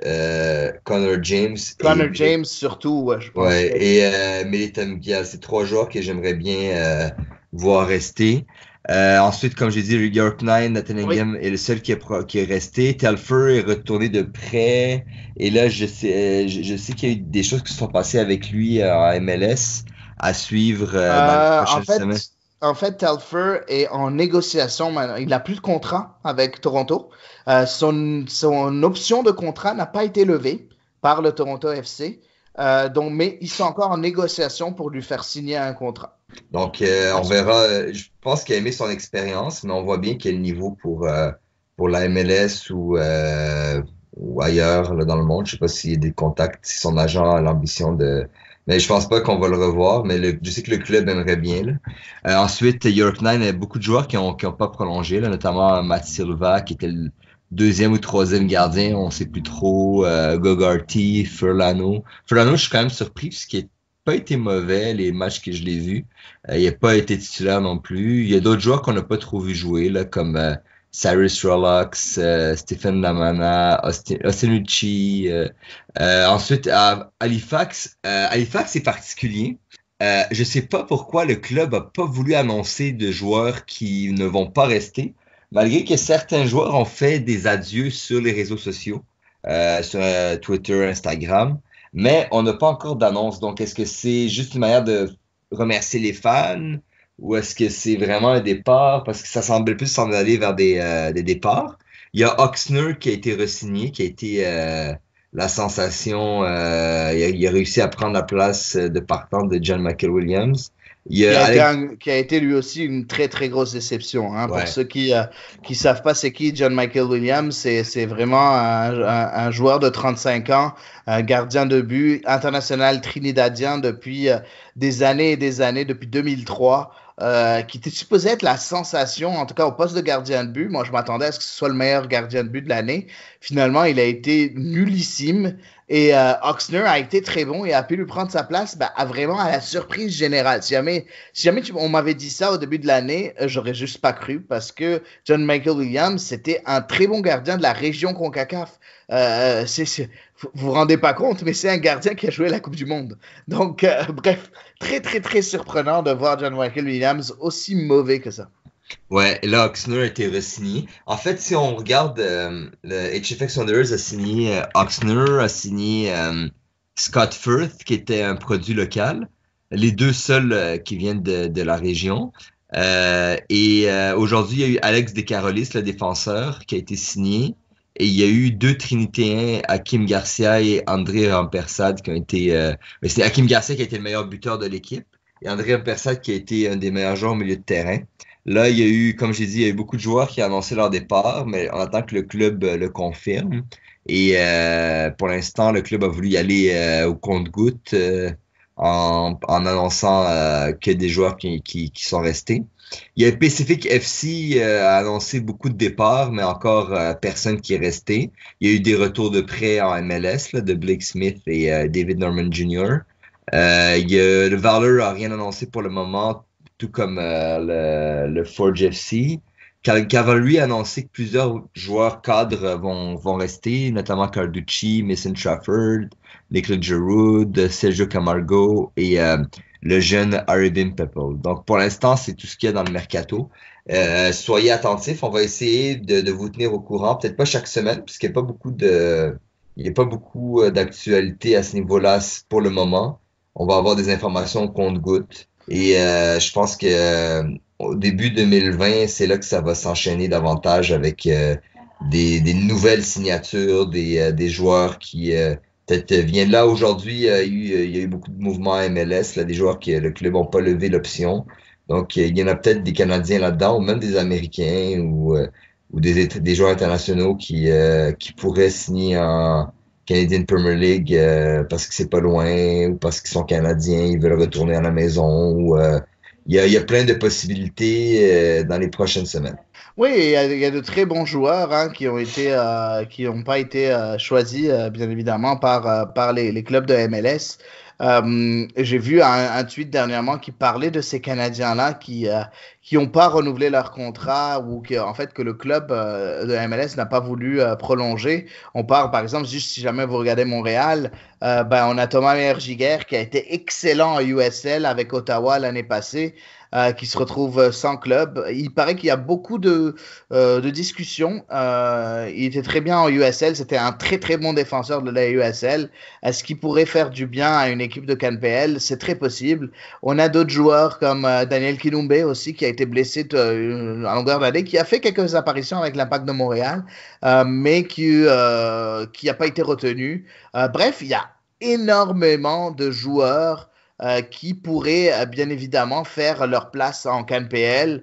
Connor James Connor James, surtout, ouais, je pense. Ouais. Militan Mgia. C'est trois joueurs que j'aimerais bien voir rester. Ensuite, comme j'ai dit, York Nine, Nathan Oui. Ingham est le seul qui est resté. Telfer est retourné de près. Et là, je sais qu'il y a eu des choses qui se sont passées avec lui en MLS à suivre dans les Euh, en prochaines fait, semaines. Telfer est en négociation maintenant. Il n'a plus de contrat avec Toronto. Son option de contrat n'a pas été levée par le Toronto FC. Donc, mais ils sont encore en négociation pour lui faire signer un contrat. Donc, on Ensuite, verra. Je pense qu'il a aimé son expérience, mais on voit bien qu'il y a le niveau pour la MLS ou ailleurs là, dans le monde. Je sais pas s'il y a des contacts, si son agent a l'ambition de. Mais je pense pas qu'on va le revoir, mais je sais que le club aimerait bien. Là. Ensuite, York Nine, il y a beaucoup de joueurs qui ont pas prolongé, là, notamment Matt Silva, qui était le deuxième ou troisième gardien, on sait plus trop. Gogarty, Furlano. Furlano, je suis quand même surpris, parce qu'il n'a pas été mauvais les matchs que je l'ai vus. Il n'a pas été titulaire non plus. Il y a d'autres joueurs qu'on n'a pas trop vu jouer, là, comme Cyrus Rollocks, Stephen Lamana, Austin Ritchie. Ensuite, à Halifax. Halifax est particulier. Je sais pas pourquoi le club a pas voulu annoncer de joueurs qui ne vont pas rester, malgré que certains joueurs ont fait des adieux sur les réseaux sociaux, sur Twitter, Instagram, mais on n'a pas encore d'annonce. Donc, est-ce que c'est juste une manière de remercier les fans ou est-ce que c'est vraiment un départ? Parce que ça semble plus s'en aller vers des départs. Il y a Oxner qui a été re-signé, qui a été la sensation. Il a réussi à prendre la place de partant de John Michael Williams. Il y a Alex. qui a été lui aussi une très très grosse déception. Hein. Pour Ouais. ceux qui savent pas c'est qui John Michael Williams, c'est vraiment un joueur de 35 ans, un gardien de but international trinidadien depuis des années et des années, depuis 2003. Qui était supposé être la sensation, en tout cas au poste de gardien de but. Moi, je m'attendais à ce que ce soit le meilleur gardien de but de l'année. Finalement, il a été nullissime. Et Oxner a été très bon et a pu lui prendre sa place vraiment à la surprise générale. Si jamais on m'avait dit ça au début de l'année, j'aurais juste pas cru parce que John Michael Williams, c'était un très bon gardien de la région CONCACAF. Vous vous rendez pas compte, mais c'est un gardien qui a joué la Coupe du Monde. Donc, bref, très, très, très surprenant de voir John Michael Williams aussi mauvais que ça. Ouais, et là, Oxner a été re-signé. En fait, si on regarde, le HFX Wanderers a signé Oxner, a signé Scott Firth, qui était un produit local. Les deux seuls qui viennent de la région. Aujourd'hui, il y a eu Alex Descarolis, le défenseur, qui a été signé. Et il y a eu deux Trinitéens, Hakim Garcia et André Rampersad, qui ont été... mais c'est Hakim Garcia qui a été le meilleur buteur de l'équipe. Et André Rampersad qui a été un des meilleurs joueurs au milieu de terrain. Là, il y a eu, comme j'ai dit, il y a eu beaucoup de joueurs qui ont annoncé leur départ, mais on attend que le club le confirme. Et pour l'instant, le club a voulu y aller au compte-gouttes en annonçant que des joueurs qui sont restés. Il y a Pacific FC a annoncé beaucoup de départs, mais encore personne qui est resté. Il y a eu des retours de prêt en MLS là, de Blake Smith et David Norman Jr. Le Valor a rien annoncé pour le moment, tout comme le Forge FC. Cavalry a annoncé que plusieurs joueurs cadres vont rester, notamment Carducci, Mason Trafford, Nicolas Giroud, Sergio Camargo et le jeune Aridin Pepple. Donc, pour l'instant, c'est tout ce qu'il y a dans le mercato. Soyez attentifs, on va essayer de vous tenir au courant, peut-être pas chaque semaine, puisqu'il n'y a pas il n'y a pas beaucoup d'actualité à ce niveau-là pour le moment. On va avoir des informations au compte-gouttes. Et je pense que au début 2020, c'est là que ça va s'enchaîner davantage avec des nouvelles signatures, des joueurs qui peut-être viennent là aujourd'hui. Il y a eu beaucoup de mouvements à MLS, là, des joueurs qui le club n'ont pas levé l'option. Donc, il y en a peut-être des Canadiens là-dedans, ou même des Américains, ou des joueurs internationaux qui pourraient signer en Canadian Premier League parce que c'est pas loin, ou parce qu'ils sont Canadiens, ils veulent retourner à la maison, ou il y a plein de possibilités dans les prochaines semaines. Oui, il y a de très bons joueurs hein, qui n'ont pas été choisis, bien évidemment, par les clubs de MLS. J'ai vu un tweet dernièrement qui parlait de ces Canadiens-là qui n'ont pas renouvelé leur contrat ou en fait, que le club de MLS n'a pas voulu prolonger. On parle, par exemple, juste si jamais vous regardez Montréal, on a Thomas Meyer-Giguère qui a été excellent en USL avec Ottawa l'année passée. Qui se retrouve sans club. Il paraît qu'il y a beaucoup de discussions. Il était très bien en USL. C'était un très, très bon défenseur de la USL. Est-ce qu'il pourrait faire du bien à une équipe de CanPL? C'est très possible. On a d'autres joueurs comme Daniel Kinumbe aussi, qui a été blessé à longueur d'année, qui a fait quelques apparitions avec l'Impact de Montréal, mais qui n'a pas été retenu. Bref, il y a énormément de joueurs qui pourraient bien évidemment faire leur place en CanPL.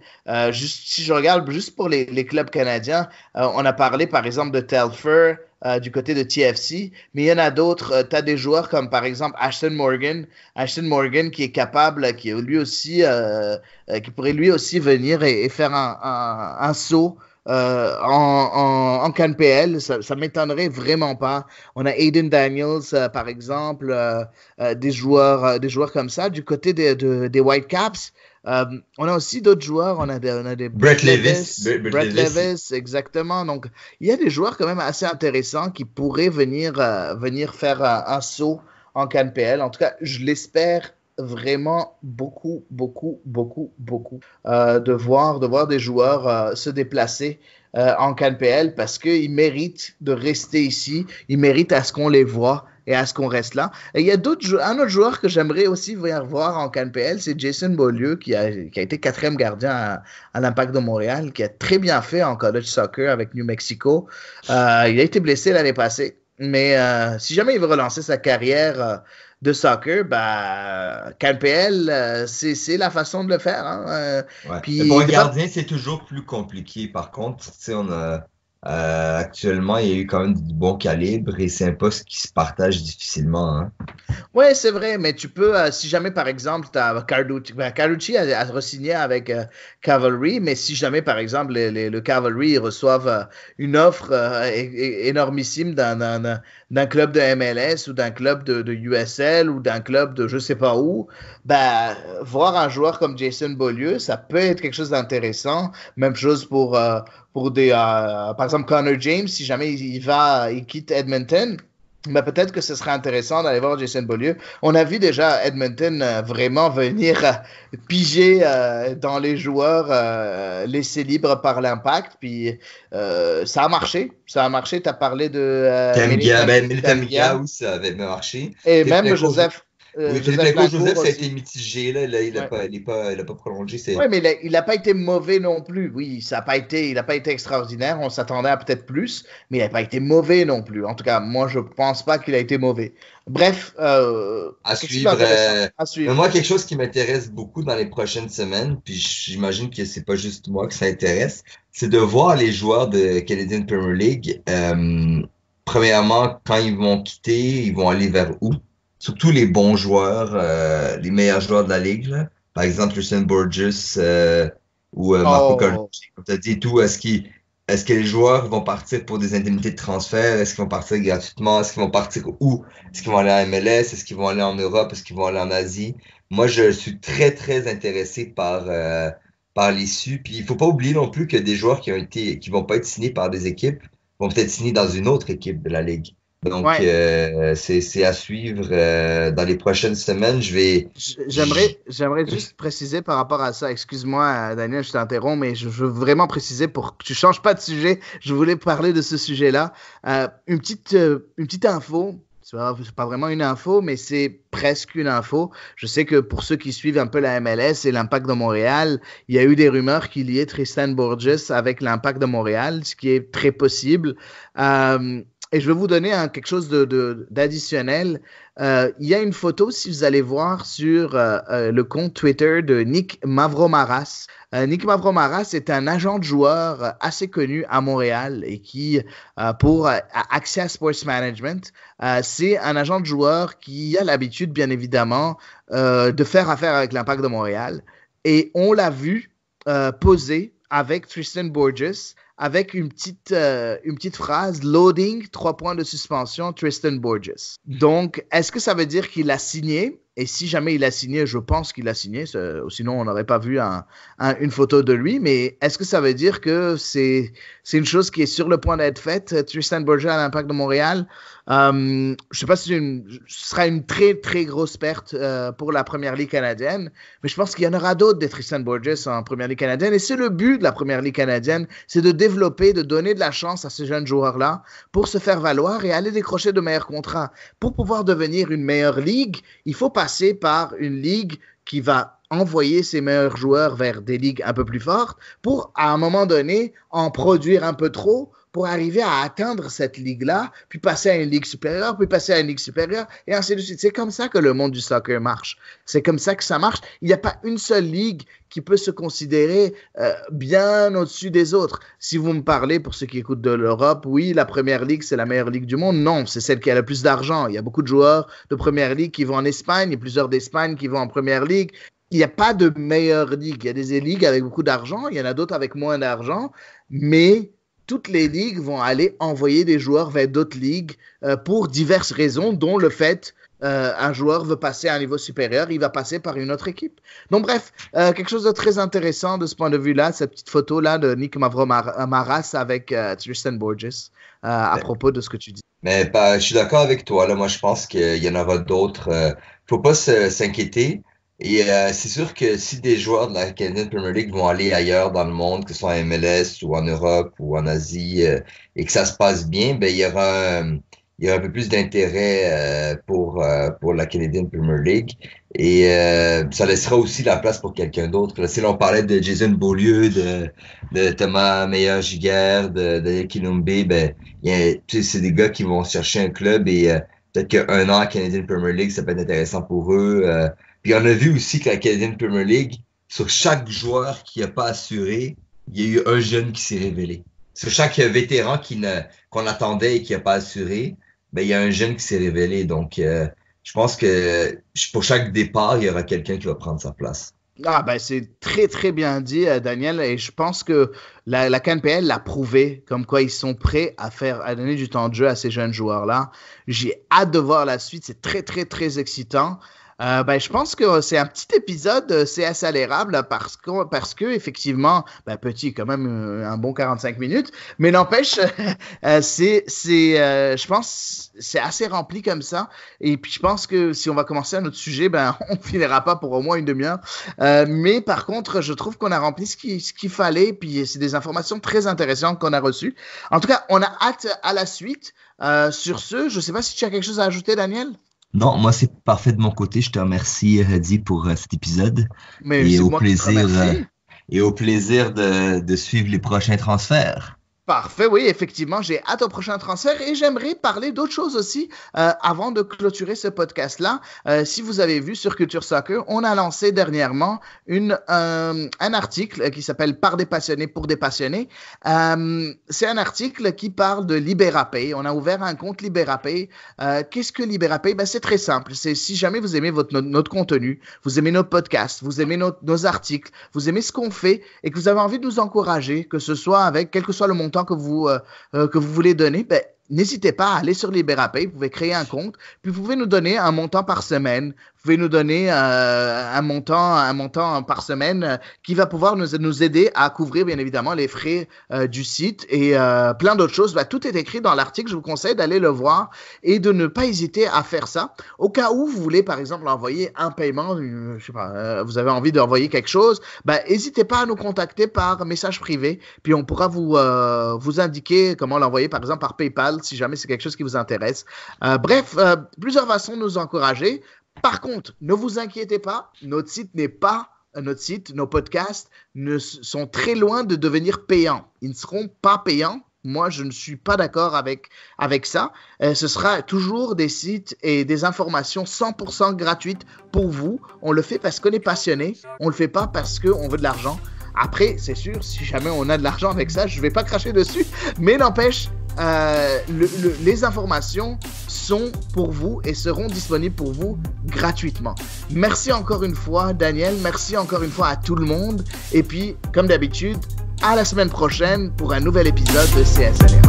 Si je regarde juste pour les clubs canadiens, on a parlé par exemple de Telfer du côté de TFC, mais il y en a d'autres. Tu as des joueurs comme par exemple Ashton Morgan qui est capable, qui pourrait lui aussi venir et faire un saut en CanPL, ça m'étonnerait vraiment pas. On a Aiden Daniels, par exemple, des joueurs comme ça. Du côté des Whitecaps, on a aussi d'autres joueurs. On a des Brett Levis. Brett Levis, exactement. Donc, il y a des joueurs quand même assez intéressants qui pourraient venir faire un saut en CanPL. En tout cas, je l'espère vraiment beaucoup de voir des joueurs se déplacer en CanPL parce qu'ils méritent de rester ici, ils méritent à ce qu'on les voit et à ce qu'on reste là. Et il y a un autre joueur que j'aimerais aussi voir en CanPL, c'est Jason Beaulieu qui a été quatrième gardien à l'Impact de Montréal, qui a très bien fait en college soccer avec New Mexico. Il a été blessé l'année passée, mais si jamais il veut relancer sa carrière de soccer, CanPL, c'est la façon de le faire. Hein. Ouais. Puis, Mais pour un gardien, c'est toujours plus compliqué. Par contre, tu sais, actuellement, il y a eu quand même du bon calibre et c'est un poste qui se partage difficilement. Hein. Oui, c'est vrai, mais tu peux, si jamais par exemple, tu as Carducci a re-signé avec Cavalry, mais si jamais par exemple le Cavalry reçoivent une offre énormissime d'un club de MLS ou d'un club de USL ou d'un club de je sais pas où, voir un joueur comme Jason Beaulieu, ça peut être quelque chose d'intéressant. Même chose pour par exemple Connor James, si jamais il quitte Edmonton. Peut-être que ce serait intéressant d'aller voir Jason Beaulieu. On a vu déjà Edmonton vraiment venir piger dans les joueurs laissés libres par l'Impact. Puis ça a marché. Ça a marché. Tu as parlé de Tamgia où ça avait marché. Et même Joseph. Oui, Philippe Joseph, ça a été mitigé. Là, il n'a pas prolongé. Oui, mais il n'a pas été mauvais non plus. Oui, il n'a pas été extraordinaire. On s'attendait à peut-être plus, mais il n'a pas été mauvais non plus. En tout cas, moi, je ne pense pas qu'il a été mauvais. Bref, à suivre. Mais moi, quelque chose qui m'intéresse beaucoup dans les prochaines semaines, puis j'imagine que c'est pas juste moi que ça intéresse, c'est de voir les joueurs de Canadian Premier League. Premièrement, quand ils vont quitter, ils vont aller vers où? Surtout les bons joueurs, les meilleurs joueurs de la ligue, là. Par exemple, Tristan Borges ou Marco Carducci, comme tu as dit, tout. Est-ce que les joueurs vont partir pour des indemnités de transfert? Est-ce qu'ils vont partir gratuitement? Est-ce qu'ils vont partir où? Est-ce qu'ils vont aller en MLS? Est-ce qu'ils vont aller en Europe? Est-ce qu'ils vont aller en Asie? Moi, je suis très, très intéressé par par l'issue. Puis il faut pas oublier non plus que des joueurs qui vont pas être signés par des équipes vont peut-être signer dans une autre équipe de la Ligue. Donc, Ouais. c'est à suivre dans les prochaines semaines. J'aimerais juste préciser par rapport à ça. Excuse-moi, Daniel, je t'interromps, mais je veux vraiment préciser pour que tu changes pas de sujet. Je voulais parler de ce sujet-là. Une petite info. C'est pas vraiment une info, mais c'est presque une info. Je sais que pour ceux qui suivent un peu la MLS et l'Impact de Montréal, il y a eu des rumeurs qu'il liaient Tristan Borges avec l'Impact de Montréal, ce qui est très possible. Et je vais vous donner quelque chose d'additionnel. Il y a une photo, si vous allez voir, sur le compte Twitter de Nick Mavromaras. Nick Mavromaras est un agent de joueur assez connu à Montréal et qui, pour Axia Sports Management, c'est un agent de joueur qui a l'habitude, bien évidemment, de faire affaire avec l'Impact de Montréal. Et on l'a vu poser avec Tristan Borges avec une petite phrase, loading, 3 points de suspension, Tristan Borges. Donc, est-ce que ça veut dire qu'il a signé? Et si jamais il a signé, je pense qu'il a signé, sinon on n'aurait pas vu une photo de lui, mais est-ce que ça veut dire que c'est une chose qui est sur le point d'être faite, Tristan Borges à l'Impact de Montréal? Je ne sais pas si ce sera une très, très grosse perte pour la Première Ligue canadienne, mais je pense qu'il y en aura d'autres des Tristan Borges en Première Ligue canadienne, et c'est le but de la Première Ligue canadienne, c'est de développer, de donner de la chance à ces jeunes joueurs-là pour se faire valoir et aller décrocher de meilleurs contrats. Pour pouvoir devenir une meilleure ligue, il faut passer par une ligue qui va envoyer ses meilleurs joueurs vers des ligues un peu plus fortes pour, à un moment donné, en produire un peu trop pour arriver à atteindre cette ligue-là, puis passer à une ligue supérieure, puis passer à une ligue supérieure, et ainsi de suite. C'est comme ça que le monde du soccer marche. C'est comme ça que ça marche. Il n'y a pas une seule ligue qui peut se considérer bien au-dessus des autres. Si vous me parlez, pour ceux qui écoutent de l'Europe, oui, la Première Ligue, c'est la meilleure ligue du monde. Non, c'est celle qui a le plus d'argent. Il y a beaucoup de joueurs de Première Ligue qui vont en Espagne, il y a plusieurs d'Espagne qui vont en Première Ligue. Il n'y a pas de meilleure ligue. Il y a des ligues avec beaucoup d'argent, il y en a d'autres avec moins d'argent, mais toutes les ligues vont aller envoyer des joueurs vers d'autres ligues pour diverses raisons, dont le fait un joueur veut passer à un niveau supérieur, il va passer par une autre équipe. Donc bref, quelque chose de très intéressant de ce point de vue-là, cette petite photo-là de Nick Mavromaras avec Tristan Borges à propos de ce que tu dis. Mais je suis d'accord avec toi. Là, moi, je pense qu'il y en aura d'autres. Faut pas s'inquiéter. Et c'est sûr que si des joueurs de la Canadian Premier League vont aller ailleurs dans le monde, que ce soit en MLS ou en Europe ou en Asie, et que ça se passe bien, ben il y aura un peu plus d'intérêt pour la Canadian Premier League. Et ça laissera aussi la place pour quelqu'un d'autre. Là, si l'on parlait de Jason Beaulieu, de Thomas Meyer-Giguère, de Kinumbe, ben c'est des gars qui vont chercher un club et peut-être qu'un an à Canadian Premier League, ça peut être intéressant pour eux. Puis on a vu aussi que la Canadian Premier League, sur chaque joueur qui n'a pas assuré, il y a eu un jeune qui s'est révélé. Sur chaque vétéran qu'on attendait et qui n'a pas assuré, ben il y a un jeune qui s'est révélé. Donc je pense que pour chaque départ, il y aura quelqu'un qui va prendre sa place. Ah ben c'est très très bien dit Daniel, et je pense que la CNPL l'a prouvé comme quoi ils sont prêts à donner du temps de jeu à ces jeunes joueurs-là. J'ai hâte de voir la suite, c'est très très très excitant. Je pense que c'est un petit épisode, c'est assez allérable parce que effectivement, petit quand même, un bon 45 minutes, mais n'empêche, je pense, c'est assez rempli comme ça. Et puis je pense que si on va commencer à notre sujet, on finira pas pour au moins une demi-heure. Mais par contre, je trouve qu'on a rempli ce qu'il fallait, puis c'est des informations très intéressantes qu'on a reçues. En tout cas, on a hâte à la suite. Sur ce, je sais pas si tu as quelque chose à ajouter, Daniel? Non, moi c'est parfait de mon côté. Je te remercie, Hadi, pour cet épisode. Mais et au plaisir de suivre les prochains transferts. Parfait, oui, effectivement, j'ai hâte au prochain transfert et j'aimerais parler d'autre chose aussi avant de clôturer ce podcast-là. Si vous avez vu sur Culture Soccer, on a lancé dernièrement un article qui s'appelle « Par des passionnés pour des passionnés ». C'est un article qui parle de LibéraPay. On a ouvert un compte LibéraPay. Qu'est-ce que LibéraPay? C'est très simple. C'est si jamais vous aimez notre contenu, vous aimez nos podcasts, vous aimez nos articles, vous aimez ce qu'on fait et que vous avez envie de nous encourager, que ce soit avec quel que soit le montant que vous voulez donner, n'hésitez pas à aller sur LibéraPay, vous pouvez créer un compte, puis vous pouvez nous donner un montant par semaine. pouvez nous donner un montant par semaine qui va pouvoir nous aider à couvrir bien évidemment les frais du site et plein d'autres choses. Tout est écrit dans l'article, je vous conseille d'aller le voir et de ne pas hésiter à faire ça. Au cas où vous voulez par exemple envoyer un paiement, je sais pas, vous avez envie d'envoyer quelque chose, n'hésitez pas à nous contacter par message privé, puis on pourra vous indiquer comment l'envoyer par exemple par PayPal si jamais c'est quelque chose qui vous intéresse. Bref, plusieurs façons de nous encourager. Par contre, ne vous inquiétez pas, nos podcasts sont très loin de devenir payants. Ils ne seront pas payants. Moi, je ne suis pas d'accord avec ça. Ce sera toujours des sites et des informations 100% gratuites pour vous. On le fait parce qu'on est passionné. On ne le fait pas parce qu'on veut de l'argent. Après, c'est sûr, si jamais on a de l'argent avec ça, je ne vais pas cracher dessus. Mais n'empêche, les informations sont pour vous et seront disponibles pour vous gratuitement. Merci encore une fois, Daniel. Merci encore une fois à tout le monde. Et puis, comme d'habitude, à la semaine prochaine pour un nouvel épisode de CSLR.